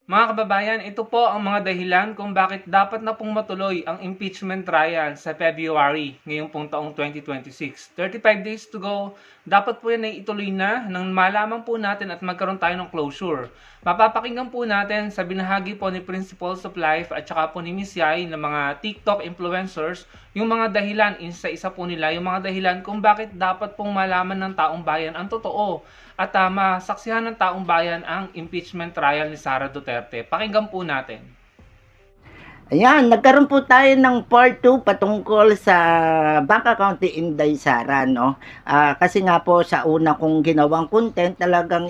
Mga kababayan, ito po ang mga dahilan kung bakit dapat na pong matuloy ang impeachment trial sa February ngayong pong taong 2026. 35 days to go, dapat po yan ay ituloy na nang malaman po natin at magkaroon tayo ng closure. Mapapakinggan po natin sa binahagi po ni Principles of Life at saka po ni Miss Yai ng mga TikTok influencers yung mga dahilan, isa-isa po nila, yung mga dahilan kung bakit dapat pong malaman ng taong bayan ang totoo at masaksihan ng taong bayan ang impeachment trial ni Sara Duterte. Pakinggan po natin. Ayan, nagkaroon po tayo ng part 2 patungkol sa bank account ni Inday Sara, no? Kasi nga po sa una kong ginawang content, talagang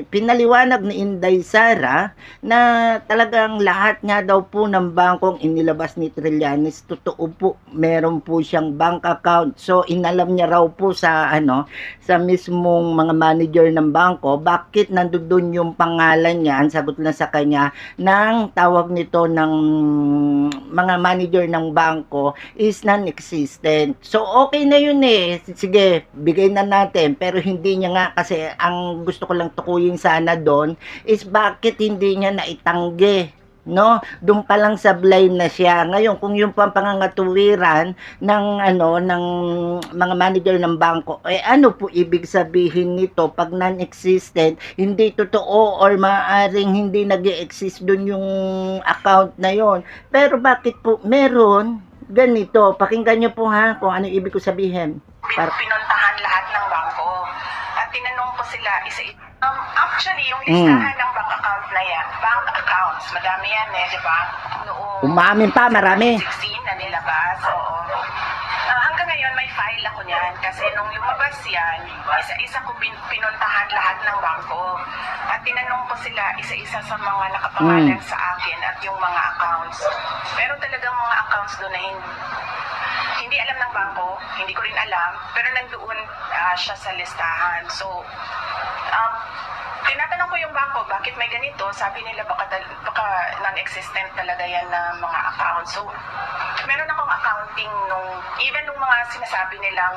pinaliwanag ni Inday Sara na talagang lahat nga daw po ng bangkong inilabas ni Trillanes, totoo po, meron po siyang bank account. So, inalam niya raw po sa sa mismong mga manager ng bangko, bakit nandoon yung pangalan niya, ang sagot na sa kanya ng tawag nito ng mga manager ng bangko is non-existent. So, okay na yun eh. Sige, bigay na natin. Pero hindi niya nga, kasi ang gusto ko lang tukuyin sana doon is bakit hindi niya naitanggi, no? Doon pa lang sablay na siya. Ngayon, kung yung pangangatuwiran ng ng mga manager ng bangko, ano po ibig sabihin nito pag non-existent, hindi totoo or maaaring hindi nag-exist doon yung account na yon. Pero bakit po meron ganito? Pakinggan niyo po ha kung ano ibig ko sabihin. Pinuntahan lahat ng bangko at tinanong ko sila isa-isa. Actually, yung listahan ng bank account na yan, bank accounts, madami yan di ba? Noong Umamin pa, marami. 2016 na nilabas, oo. Hanggang ngayon, may file ako niyan kasi nung lumabas yan, isa-isa ko pinuntahan lahat ng bangko. At tinanong ko sila isa-isa sa mga nakapangalan sa akin at yung mga accounts. Pero talagang mga accounts doon na hindi alam ng bangko, hindi ko rin alam, pero nandoon siya sa listahan. So, tinatanong ko yung bangko, bakit may ganito? Sabi nila baka non-existent talaga yan na mga accounts. So, meron akong accounting even nung mga sinasabi nilang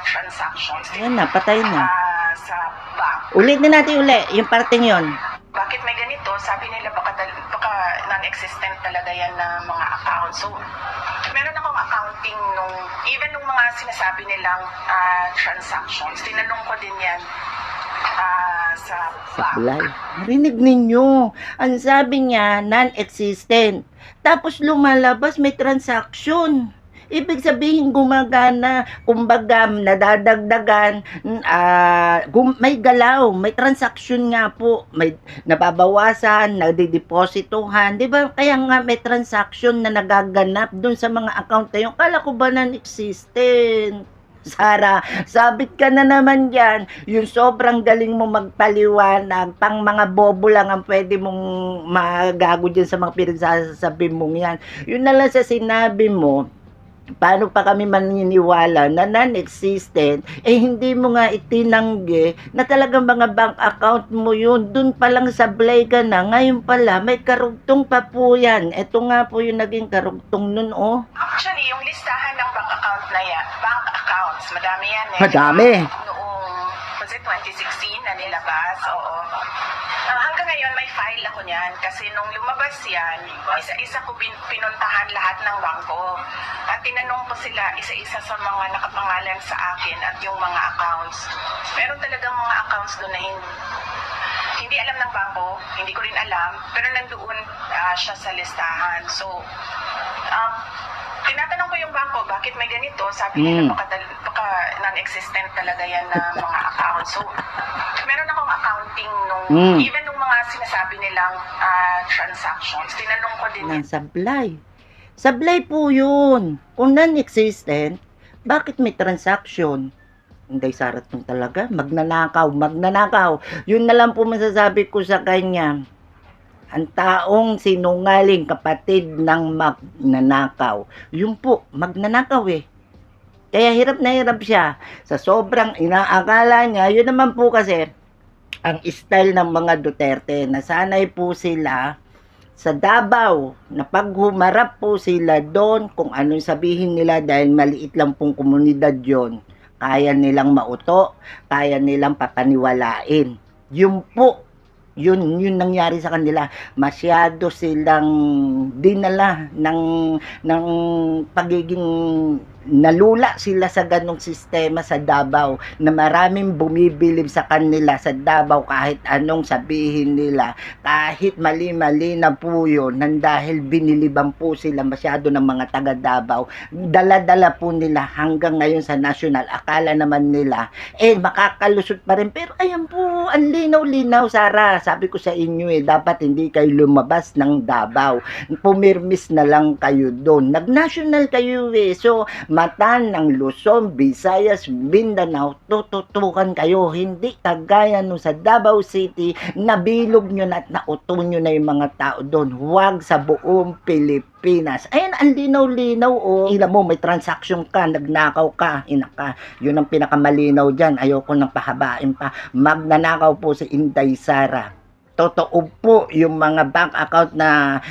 transactions. Ayan na, patay na. Sa bank. Ulitin natin yung parting yon. Bakit may ganito? Sabi nila baka non-existent talaga yan na mga accounts. So, meron akong accounting even nung mga sinasabi nilang transactions. Tinanong ko din yan sa Sablay. Narinig ninyo. Ang sabi niya, non-existent. Tapos lumalabas may transaction. Ibig sabihin gumagana, kumbaga nadadagdagan, may galaw, may transaction nga po, may nababawasan, nadidepositohan, di ba? Kaya nga may transaction na nagaganap dun sa mga account na yun. Kala ko ba non-existent? Sara, sabit ka na naman dyan. Yung sobrang galing mo magpaliwanag, pang mga bobo lang ang pwede mong magago dyan sa mga pinagsasabi mong yan. Yun na lang sa sinabi mo, paano pa kami maniniwala na non-existent, hindi mo nga itinanggi na talagang mga bank account mo yun. Dun pa lang sablay ka na. Ngayon pala, may karugtong pa po yan. Ito nga po yung naging karugtong nun, oh. Actually, yung listahan ng bank account na yan, bank accounts, madami yan Madami. Noong, was it 2016 na nilabas? Oo. Hanggang ngayon, may file ako niyan kasi nung lumabas yan, isa-isa ko pinuntahan lahat ng bangko. At tinanong ko sila isa-isa sa mga nakapangalan sa akin at yung mga accounts. Meron talagang mga accounts doon na hindi alam ng bangko, hindi ko rin alam, pero nandoon siya sa listahan. So, tinatanong ko yung bangko, bakit may ganito? Sabi nila baka non-existent talaga yan na mga accounts. So, meron akong accounting even nung mga sinasabi nilang transactions. Tinanong ko din Ng sablay. Sablay po yun. Kung non-existent, bakit may transaction? Hindi, Sarat mo talaga. Magnanakaw. Yun na lang po masasabi ko sa kanya. Ang taong sinungaling, kapatid ng magnanakaw. Yun po, magnanakaw eh. Kaya hirap na hirap siya. Sa sobrang inaakala niya, yun naman po kasi, ang style ng mga Duterte, nasanay po sila sa Davao, na pag humarap po sila doon, kung anong sabihin nila dahil maliit lang pong komunidad yon, kaya nilang mauto, kaya nilang papaniwalain. Yung po Yun nangyari sa kanila. Masyado silang dinala ng pagiging nalula sila sa ganong sistema sa Davao na maraming bumibilib sa kanila sa Davao kahit anong sabihin nila, kahit mali-mali na po yun, nang dahil biniliban po sila masyado ng mga taga Davao, dala-dala po nila hanggang ngayon sa national. Akala naman nila makakalusot pa rin, pero ayan po, ang linaw-linaw, Sara, sabi ko sa inyo dapat hindi kayo lumabas ng Davao, pumirmis na lang kayo doon, nag-national kayo so mata ng Luzon, Visayas, Mindanao, tututukan kayo. Hindi kagaya nung sa Davao City, nabilog nyo na at nauto nyo na yung mga tao doon. Huwag sa buong Pilipinas. Ayan, ang linaw-linaw Ila mo, may transaction ka, nagnakaw ka, inaka. Yun ang pinakamalinaw dyan. Ayoko nang pahabain pa. Magnanakaw po si Inday Sara. Totoo po yung mga bank account na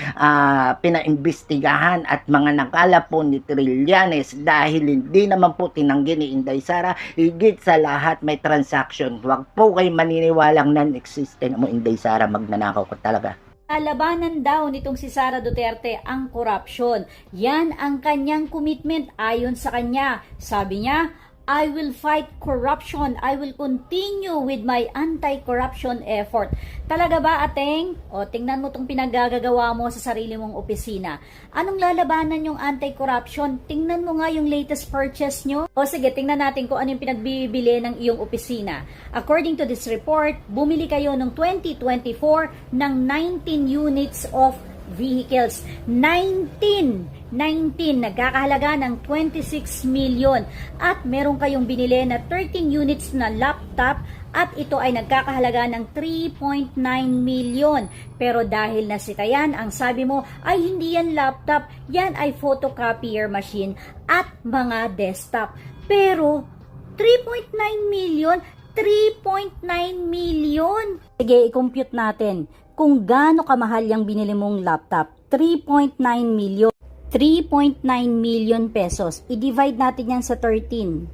pinaimbestigahan at mga nakala po ni Trillanes dahil hindi naman po tinanggi ni Inday Sara. Higit sa lahat may transaction. Huwag po kayo maniniwalang non-existent mo Inday Sara, magnanakaw ko talaga. Labanan daw nitong si Sara Duterte ang korupsyon. Yan ang kanyang commitment ayon sa kanya. Sabi niya, I will fight corruption. I will continue with my anti-corruption effort. Talaga ba, Ateng? O, tingnan mo itong pinagagagawa mo sa sarili mong opisina. Anong lalabanan yung anti-corruption? Tingnan mo nga yung latest purchase nyo. O sige, tingnan natin kung ano yung pinagbibili ng iyong opisina. According to this report, bumili kayo noong 2024 ng 19 units of vehicles. 19 nagkakahalaga ng 26 million at meron kayong binili na 13 units na laptop at ito ay nagkakahalaga ng 3.9 million. Pero dahil nasita yan, ang sabi mo ay hindi yan laptop, yan ay photocopier machine at mga desktop. Pero 3.9 million, 3.9 million. Sige, i-compute natin kung gaano kamahal yung binili mong laptop. 3.9 million. 3.9 million pesos. I-divide natin yan sa 13.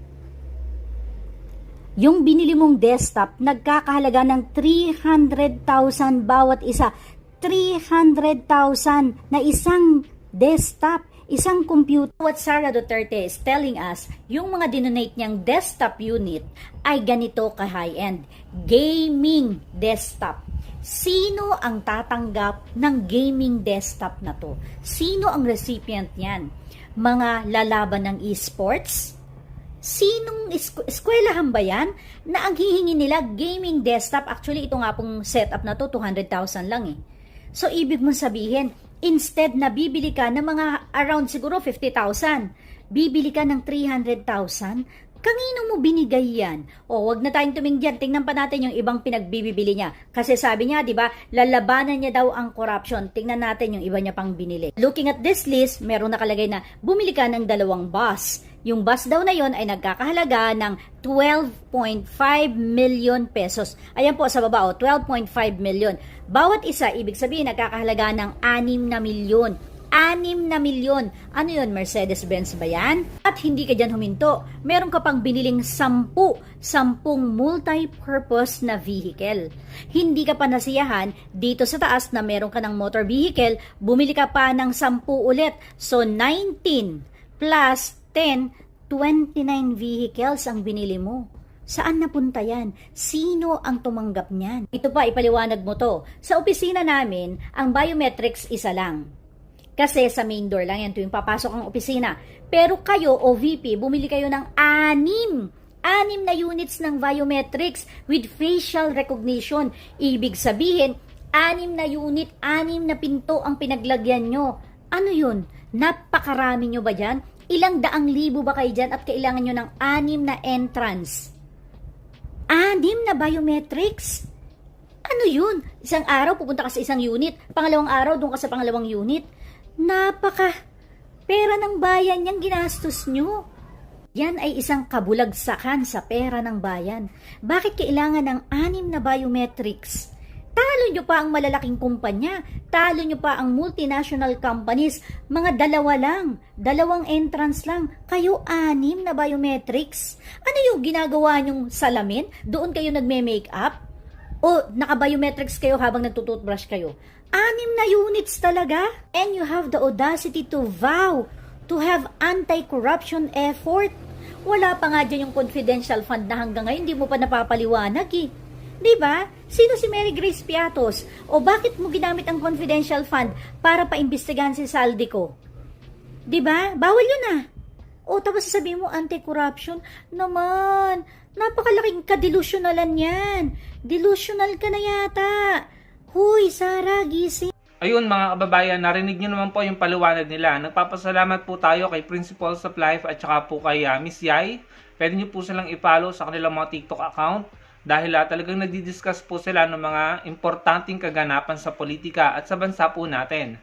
Yung binili mong desktop, nagkakahalaga ng 300,000 bawat isa. 300,000 na isang desktop, isang computer. What Sara Duterte is telling us, yung mga dinonate niyang desktop unit ay ganito ka-high-end. Gaming desktop. Sino ang tatanggap ng gaming desktop na to? Sino ang recipient niyan? Mga lalaban ng esports? Sinong eskwelahan ba yan na ang hihingi nila gaming desktop? Actually, ito nga pong setup na to, 200,000 lang eh. So, ibig mong sabihin, instead na bibili ka ng mga around siguro 50,000, bibili ka ng 300,000, kanino mo binigay yan? O, wag na tayong tumingin dyan. Tingnan pa natin yung ibang pinagbibili niya. Kasi sabi niya, di ba, lalabanan niya daw ang corruption. Tingnan natin yung iba niya pang binili. Looking at this list, meron nakalagay na bumili ka ng 2 bus. Yung bus daw na yon ay nagkakahalaga ng 12.5 million pesos. Ayan po sa baba, 12.5 million. Bawat isa, ibig sabihin, nagkakahalaga ng 6 na milyon. 6 na milyon. Ano yun, Mercedes-Benz ba yan? At hindi ka dyan huminto. Meron ka pang biniling 10 multi-purpose na vehicle. Hindi ka pa nasiyahan, dito sa taas na meron ka ng motor vehicle, bumili ka pa ng 10 ulit. So, 19 plus 10, 29 vehicles ang binili mo. Saan napunta yan? Sino ang tumanggap niyan? Ito pa, ipaliwanag mo to. Sa opisina namin, ang biometrics isa lang. Kasi sa main door lang yan tuwing papasok ang opisina. Pero kayo o VP, bumili kayo ng 6 na units ng biometrics with facial recognition. Ibig sabihin, 6 na unit, 6 na pinto ang pinaglagyan nyo. Ano yun? Napakarami nyo ba dyan? Ilang daang libo ba kayo dyan at kailangan nyo ng 6 na entrance? 6 na biometrics? Ano yun? Isang araw pupunta ka sa isang unit, pangalawang araw doon ka sa pangalawang unit. Napaka pera ng bayan yang ginastos nyo. Yan ay isang kabulagsakan sa pera ng bayan. Bakit kailangan ng 6 na biometrics? Talo nyo pa ang malalaking kumpanya, talo nyo pa ang multinational companies, mga 2 lang, 2 entrance lang, kayo 6 na biometrics. Ano yung ginagawa nyong salamin? Doon kayo nagme-makeup? O naka-biometrics kayo habang nagtututbrush kayo. 6 na units talaga. And you have the audacity to vow to have anti-corruption effort. Wala pa nga dyan yung confidential fund na hanggang ngayon hindi mo pa napapaliwanag eh. Diba? Sino si Mary Grace Piatos? O bakit mo ginamit ang confidential fund para paimbestigahan si Saldico? Diba? Bawal yun ah. O tapos sasabihin mo anti-corruption naman. Napakalaking kadelusionalan yan. Delusional ka na yata. Huy, Sarah, gising. Ayun mga kababayan, narinig nyo naman po yung paliwanag nila. Nagpapasalamat po tayo kay Principles of Life at saka po kay Miss Yai. Pwede nyo po silang i-follow sa kanilang mga TikTok account dahil talagang nagdi-discuss po sila ng mga importanteng kaganapan sa politika at sa bansa po natin.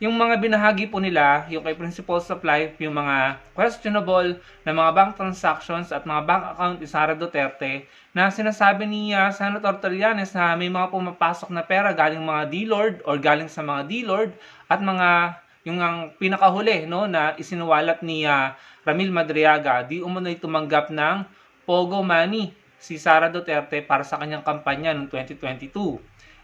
Yung mga binahagi po nila, yung kay Principles of Life, yung mga questionable na mga bank transactions at mga bank account ni Sara Duterte na sinasabi ni Senator Trillanes na may mga pumapasok na pera galing mga D-Lord or galing sa mga D-Lord at mga yung ang pinakahuli no, na isinuwalat ni Ramil Madriaga, di umano'y tumanggap ng Pogo Money si Sara Duterte para sa kanyang kampanya noong 2022.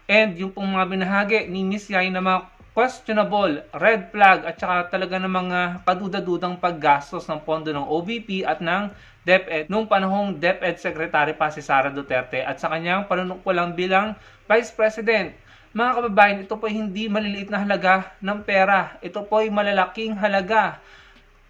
And yung pong mga binahagi ni Miss Yai na mga questionable, red flag at saka talaga ng mga kaduda-dudang paggastos ng pondo ng OVP at ng DepEd noong panahong DepEd Secretary pa si Sara Duterte at sa kanyang panunungkulang bilang Vice President. Mga kababayan, ito po hindi maliliit na halaga ng pera. Ito po ay malalaking halaga.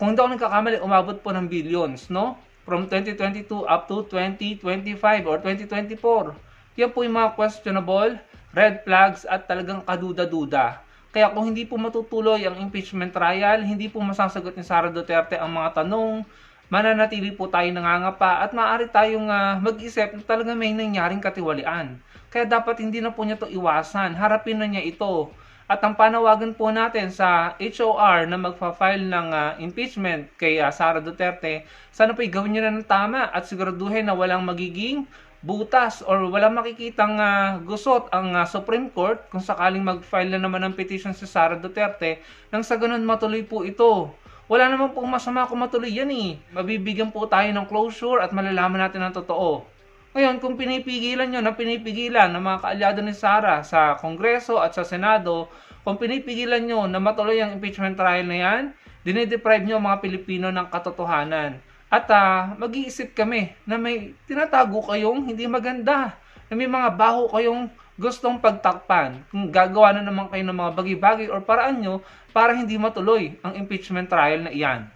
Kung hindi ako nagkakamali, umabot po ng billions, no? From 2022 up to 2025 or 2024. Yan po yung mga questionable, red flags at talagang kaduda-duda. Kaya kung hindi po matutuloy ang impeachment trial, hindi po masasagot ni Sara Duterte ang mga tanong, mananatili po tayo nangangapa at maaari tayong mag-isip na talaga may nangyaring katiwalian. Kaya dapat hindi na po niya ito iwasan, harapin na niya ito. At ang panawagan po natin sa HOR na magpa-file ng impeachment kay Sara Duterte, sana po gawin niyo na ng tama at siguraduhin na walang magiging butas or walang makikitang gusot ang Supreme Court kung sakaling mag-file na naman ng petition si Sara Duterte nang sa ganun matuloy po ito. Wala naman pong masama kung matuloy yan eh. Mabibigyan po tayo ng closure at malalaman natin ang totoo. Ngayon, kung pinipigilan nyo na pinipigilan ng mga kaalyado ni Sara sa Kongreso at sa Senado, kung pinipigilan nyo na matuloy ang impeachment trial na yan, dinedeprive nyo ang mga Pilipino ng katotohanan. At mag-iisip kami na may tinatago kayong hindi maganda, na may mga baho kayong gustong pagtakpan. Kung gagawa na naman kayo ng mga bagay-bagay or paraan nyo para hindi matuloy ang impeachment trial na iyan.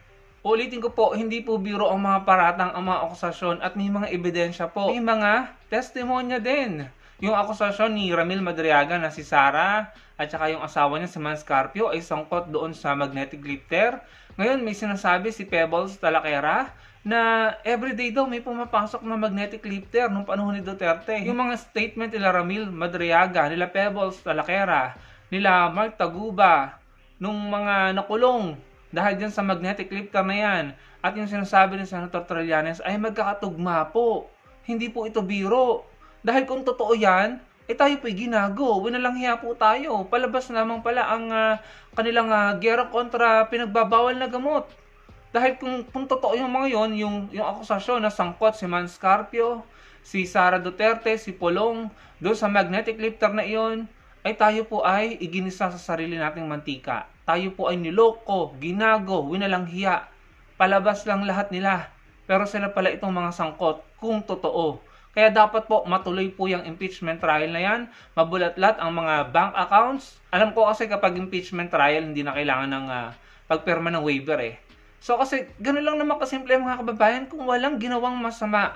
Ulitin ko po, hindi po biro ang mga paratang, ang mga akusasyon at may mga ebidensya po. May mga testimonya din. Yung akusasyon ni Ramil Madriaga na si Sara at saka yung asawa niya si Man Scarpio ay sangkot doon sa magnetic lifter. Ngayon may sinasabi si Pebbles Talakera na everyday daw may pumapasok na magnetic lifter nung panahon ni Duterte. Yung mga statement nila Ramil Madriaga, nila Pebbles Talakera, nila Mark Taguba, nung mga nakulong dahil dyan sa magnetic lifter na yan at yung sinasabi ni Senator Trillanes ay magkakatugma po. Hindi po ito biro. Dahil kung totoo yan, tayo po'y ginago. Winalang hiya po tayo. Palabas lamang pala ang kanilang gera kontra pinagbabawal na gamot. Dahil kung totoo yung mga yon, yung akusasyon na sangkot si Man Scarpio, si Sara Duterte, si Polong, doon sa magnetic lifter na iyon, ay tayo po ay iginisa sa sarili nating mantika. Tayo po ay niloko, ginago, winalang hiya. Palabas lang lahat nila. Pero sila pala itong mga sangkot kung totoo. Kaya dapat po matuloy po yung impeachment trial na yan. Mabulatlat ang mga bank accounts. Alam ko kasi kapag impeachment trial, hindi na kailangan ng pagpirma ng waiver eh. So kasi ganun lang naman kasimple mga kababayan, kung walang ginawang masama,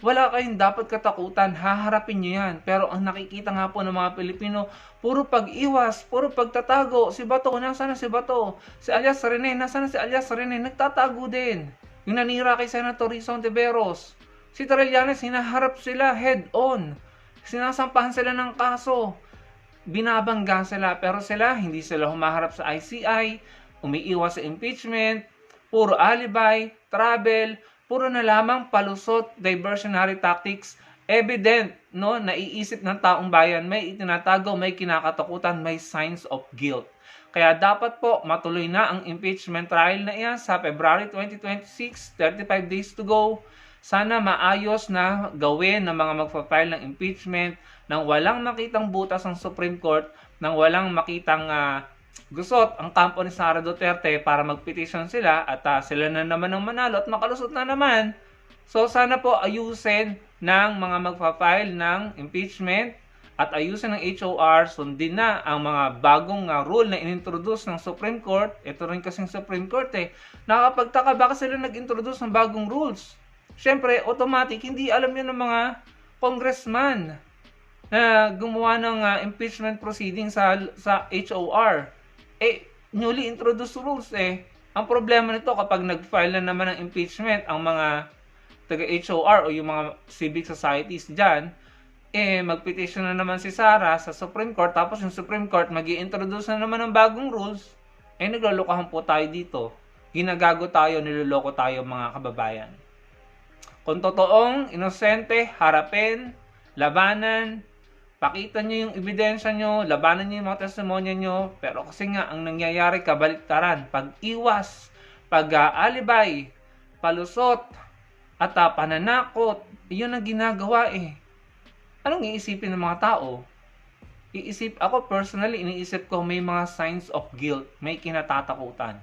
wala kayong dapat katakutan, haharapin nyo yan. Pero ang nakikita nga po ng mga Pilipino, puro pag-iwas, puro pagtatago. Si Bato, nasaan na si Bato? Si alias Rene, nasaan na si alias Rene? Nagtatago din. Yung nanira kay Senator Rizon Tiveros. Si Trillanes, hinaharap sila head on. Sinasampahan sila ng kaso. Binabangga sila, pero sila, hindi sila humaharap sa ICI, umiiwas sa impeachment, puro alibi, travel, puro na lamang palusot, diversionary tactics, evident, no, naiisip ng taong bayan, may itinatago, may kinakatakutan, may signs of guilt. Kaya dapat po matuloy na ang impeachment trial na iyan sa February 2026, 35 days to go. Sana maayos na gawin ng mga magpa-file ng impeachment nang walang makitang butas ang Supreme Court, nang walang makitang gusot ang kampo ni Sara Duterte para mag-petition sila at sila na naman ang manalo at makalusot na naman. So sana po ayusin ng mga magpa-file ng impeachment at ayusin ng HOR, sundin na ang mga bagong rule na inintroduce ng Supreme Court. Ito rin kasing Supreme Court nakakapagtaka bakit sila nag-introduce ng bagong rules. Siyempre, automatic, hindi alam yun ng mga congressman na gumawa ng impeachment proceeding sa HOR. Newly introduced rules Ang problema nito kapag nag-file na naman ng impeachment ang mga taga-HOR o yung mga civic societies dyan, mag-petition na naman si Sara sa Supreme Court, tapos yung Supreme Court mag-i-introduce na naman ng bagong rules, naglolokohan po tayo dito. Ginagago tayo, niloloko tayo mga kababayan. Kung totoong, inosente, harapin, labanan, pakita nyo yung ebidensya nyo, labanan nyo yung mga testimonya nyo, pero kasi nga, ang nangyayari kabaliktaran, pag-iwas, pag-alibay, palusot, at pananakot, yun ang ginagawa Anong iisipin ng mga tao? Ako personally, iniisip ko may mga signs of guilt, may kinatatakutan.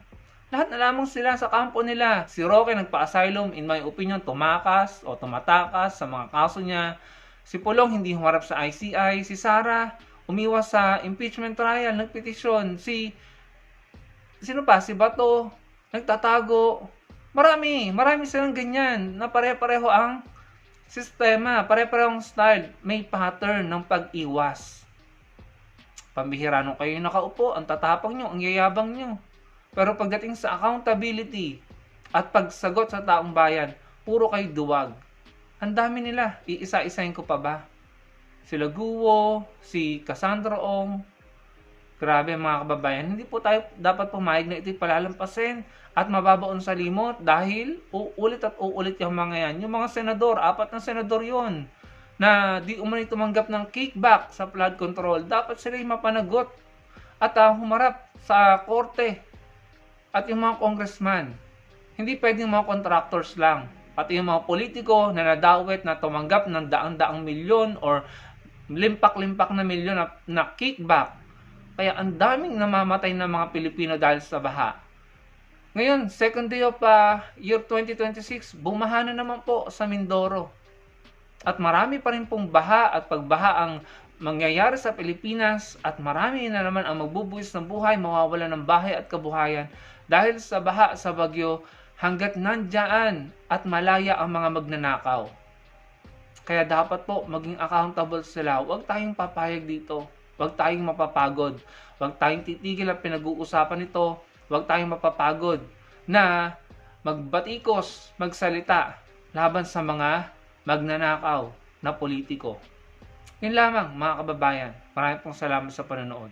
Lahat na lamang sila sa kampo nila. Si Roque nagpa-asylum, in my opinion, tumakas o tumatakas sa mga kaso niya. Si Pulong hindi humarap sa ICI. Si Sara umiwas sa impeachment trial, nagpetisyon. Sino pa? Si Bato, nagtatago. Marami silang ganyan na pare-pareho ang sistema, pare-parehong style, may pattern ng pag-iwas. Pambihira nung kayo nakaupo, ang tatapang nyo, ang yayabang nyo. Pero pagdating sa accountability at pagsagot sa taong bayan, puro kayo duwag. Ang dami nila, iisa-isahin ko pa ba? Sila Guo, si Cassandra Ong, grabe mga kababayan, hindi po tayo dapat pumayag na ito'y palalampasin at mababaon sa limot dahil uulit at uulit yung mga yan. Yung mga senador, 4 na senador yon na di umani tumanggap ng kickback sa flood control, dapat sila yung mapanagot at humarap sa korte. At yung mga congressman, hindi pwedeng mga contractors lang. Pati yung mga politiko na nadawit na tumanggap ng daang-daang milyon or limpak-limpak na milyon na kickback. Kaya ang daming namamatay na mga Pilipino dahil sa baha. Ngayon, second day of year 2026, bumaha na naman po sa Mindoro. At marami pa rin pong baha at pagbaha ang mangyayari sa Pilipinas at marami na naman ang magbubuwis ng buhay, mawawala ng bahay at kabuhayan dahil sa baha sa bagyo hanggat nandyan at malaya ang mga magnanakaw. Kaya dapat po maging accountable sila. Huwag tayong papayag dito. Huwag tayong mapapagod. Huwag tayong titigil ang pinag-uusapan nito. Huwag tayong mapapagod na magbatikos, magsalita laban sa mga magnanakaw na politiko. Yun lamang mga kababayan. Maraming pong salamat sa panonood.